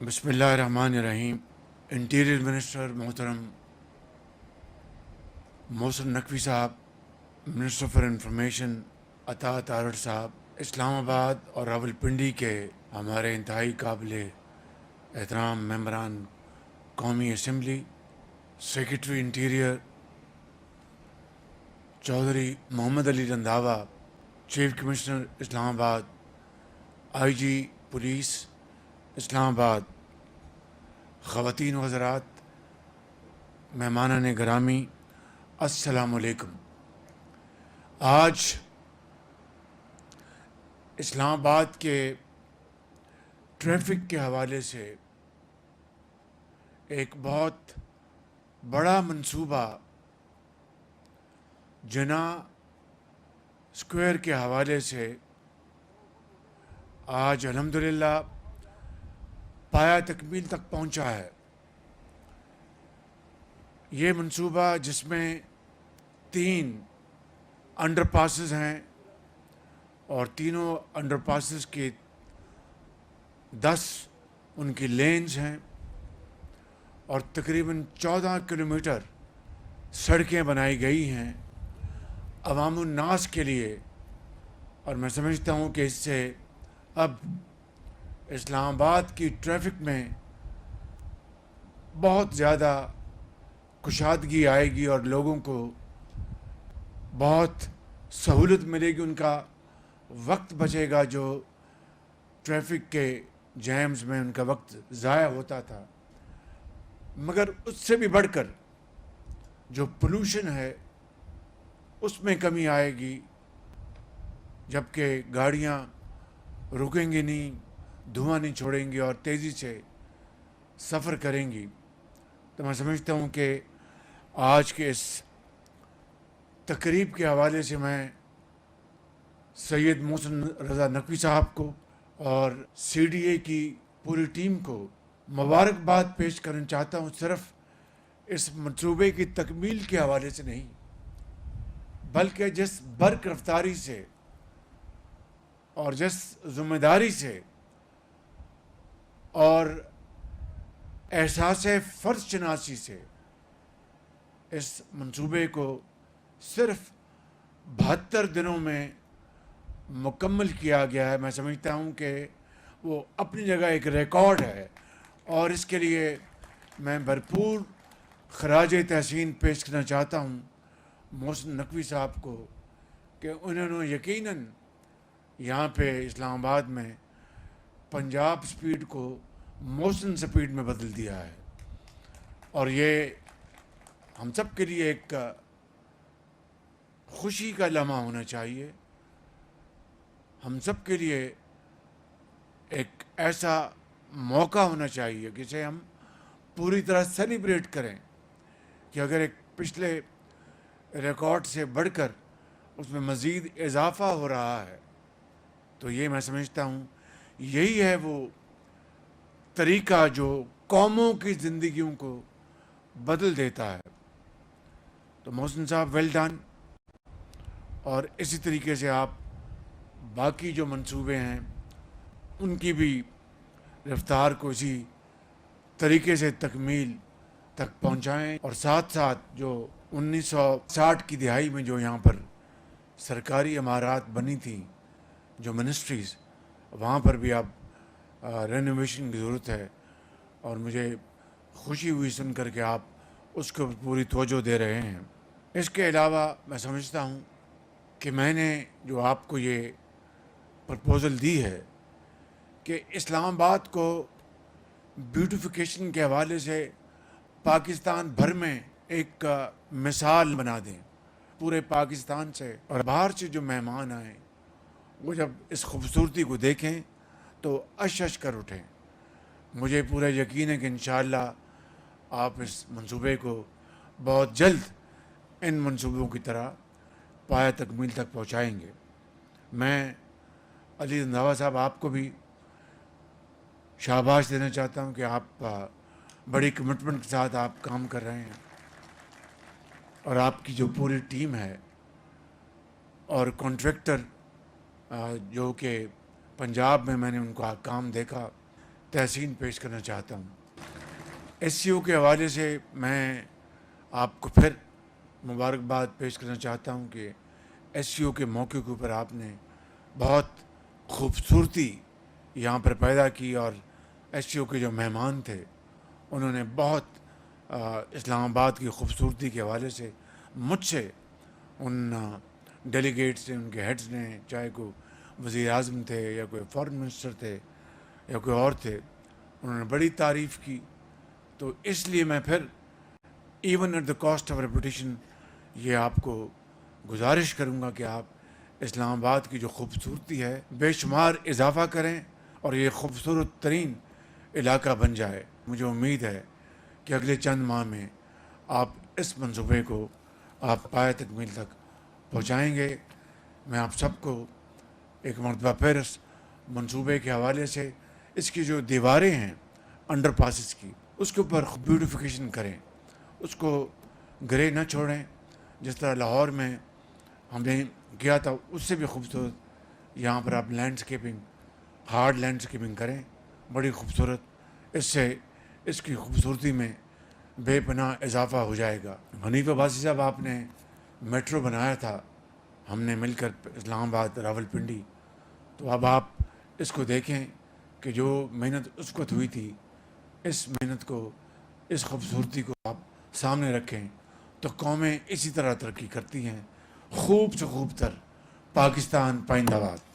बिस्मिल्लाहिर्रहमानिर्रहीम। Interior minister मोहतरम मोहसिन नकवी साहब, मिनिस्टर फॉर इंफॉर्मेशन अता तारड़ साहब, इस्लामाबाद और रावलपिंडी के हमारे इंतहाई काबिल एहतराम मेंबरान कौमी assembly, secretary interior Chaudhry Mohammad Ali Randhawa, chief commissioner Islamabad, IG police Islamabad, ख़वातीन व हज़रात, मेहमानान गिरामी, अस्सलामु अलैकुम। आज इस्लामाबाद के ट्रैफिक के हवाले से एक बहुत बड़ा मंसूबा जिना स्क्वायर के हवाले से आज अल्हम्दुलिल्लाह पाया तकमील तक पहुंचा है। ये मंसूबा जिसमें 3 अंडरपासेस हैं और तीनों अंडरपासेस के 10 उनकी लेन्स हैं और तकरीबन 14 किलोमीटर सड़कें बनाई गई हैं अवामुन नास के लिए। और मैं समझता हूँ कि इससे अब इस्लामाबाद की ट्रैफिक में बहुत ज़्यादा कुशादगी आएगी और लोगों को बहुत सहूलत मिलेगी, उनका वक्त बचेगा जो ट्रैफिक के जैम्स में उनका वक्त ज़ाया होता था। मगर उससे भी बढ़कर जो पोल्यूशन है उसमें कमी आएगी, जबकि गाड़ियाँ रुकेंगी नहीं, धुआं नहीं छोड़ेंगी और तेज़ी से सफ़र करेंगी। तो मैं समझता हूँ कि आज के इस तकरीब के हवाले से मैं सैयद मोहसिन रज़ा नकवी साहब को और CDA की पूरी टीम को मुबारकबाद पेश करना चाहता हूँ, सिर्फ़ इस मंसूबे की तकमील के हवाले से नहीं, बल्कि जिस बर्क रफ्तारी से और जिस ज़िम्मेदारी से और एहसास फ़र्ज़ शनासी से इस मंसूबे को सिर्फ़ 72 दिनों में मुकम्मल किया गया है। मैं समझता हूँ कि वो अपनी जगह एक रिकॉर्ड है और इसके लिए मैं भरपूर खराज तहसीन पेश करना चाहता हूँ मोहसिन नकवी साहब को कि उन्होंने यकीनन यहाँ पे इस्लामाबाद में पंजाब स्पीड को मोहसिन स्पीड में बदल दिया है। और ये हम सब के लिए एक खुशी का लम्हा होना चाहिए, हम सब के लिए एक ऐसा मौका होना चाहिए जिसे हम पूरी तरह सेलिब्रेट करें कि अगर एक पिछले रिकॉर्ड से बढ़कर उसमें मज़ीद इजाफ़ा हो रहा है तो ये मैं समझता हूँ यही है वो तरीका जो कौमों की ज़िंदगियों को बदल देता है। तो मोहसिन साहब वेल डन, और इसी तरीके से आप बाकी जो मंसूबे हैं उनकी भी रफ्तार को इसी तरीके से तकमील तक पहुँचाएँ। और साथ साथ जो 1960 की दिहाई में जो यहाँ पर सरकारी इमारत बनी थी, जो मिनिस्ट्रीज़, वहाँ पर भी अब रेनोवेशन की ज़रूरत है और मुझे खुशी हुई सुन कर के आप उसको पूरी तवज्जो दे रहे हैं। इसके अलावा मैं समझता हूँ कि मैंने जो आपको ये प्रपोज़ल दी है कि इस्लामाबाद को ब्यूटिफिकेशन के हवाले से पाकिस्तान भर में एक मिसाल बना दें पूरे पाकिस्तान से, और बाहर से जो मेहमान आएँ वो जब इस खूबसूरती को देखें तो अश कर उठें। मुझे पूरा यकीन है कि इंशाअल्लाह आप इस मंसूबे को बहुत जल्द इन मंसूबों की तरह पाया तकमील तक पहुँचाएँगे। मैं अली रंधावा साहब आपको भी शाबाश देना चाहता हूँ कि आप बड़ी कमिटमेंट के साथ आप काम कर रहे हैं और आपकी जो पूरी टीम है और कॉन्ट्रैक्टर जो कि पंजाब में मैंने उनका काम देखा تحسین پیش کرنا چاہتا ہوں۔ ایس سی او کے حوالے سے میں آپ کو پھر مبارکباد پیش کرنا چاہتا ہوں کہ ایس سی او کے موقع کے اوپر آپ نے بہت خوبصورتی یہاں پر پیدا کی، اور ایس سی او کے جو مہمان تھے انہوں نے بہت اسلام آباد کی خوبصورتی کے حوالے سے مجھ سے، ان ڈیلیگیٹس نے، ان کے ہیڈز نے، چاہے کوئی وزیر اعظم تھے یا کوئی فارن منسٹر تھے یا کوئی اور تھے، انہوں نے بڑی تعریف کی۔ تو اس لیے میں پھر even at the cost of reputation یہ آپ کو گزارش کروں گا کہ آپ اسلام آباد کی جو خوبصورتی ہے بے شمار اضافہ کریں اور یہ خوبصورت ترین علاقہ بن جائے۔ مجھے امید ہے کہ اگلے چند ماہ میں آپ اس منصوبے کو آپ پایہ تکمیل تک پہنچائیں گے۔ میں آپ سب کو ایک مرتبہ پھر اس منصوبے کے حوالے سے، اس کی جو دیواریں ہیں انڈر پاسز کی، اس کے اوپر بیوٹیفیکیشن کریں، اس کو گرے نہ چھوڑیں۔ جس طرح لاہور میں ہم نے کیا تھا اس سے بھی خوبصورت یہاں پر آپ لینڈسکیپنگ، ہارڈ لینڈسکیپنگ کریں، بڑی خوبصورت۔ اس سے اس کی خوبصورتی میں بے پناہ اضافہ ہو جائے گا۔ حنیف عباسی صاحب، آپ نے میٹرو بنایا تھا ہم نے مل کر اسلام آباد راول پنڈی، تو اب آپ اس کو دیکھیں کہ جو محنت اس وقت ہوئی تھی، اس محنت کو، اس خوبصورتی کو آپ سامنے رکھیں تو قومیں اسی طرح ترقی کرتی ہیں۔ خوب سے خوب تر پاکستان پائندہ باد۔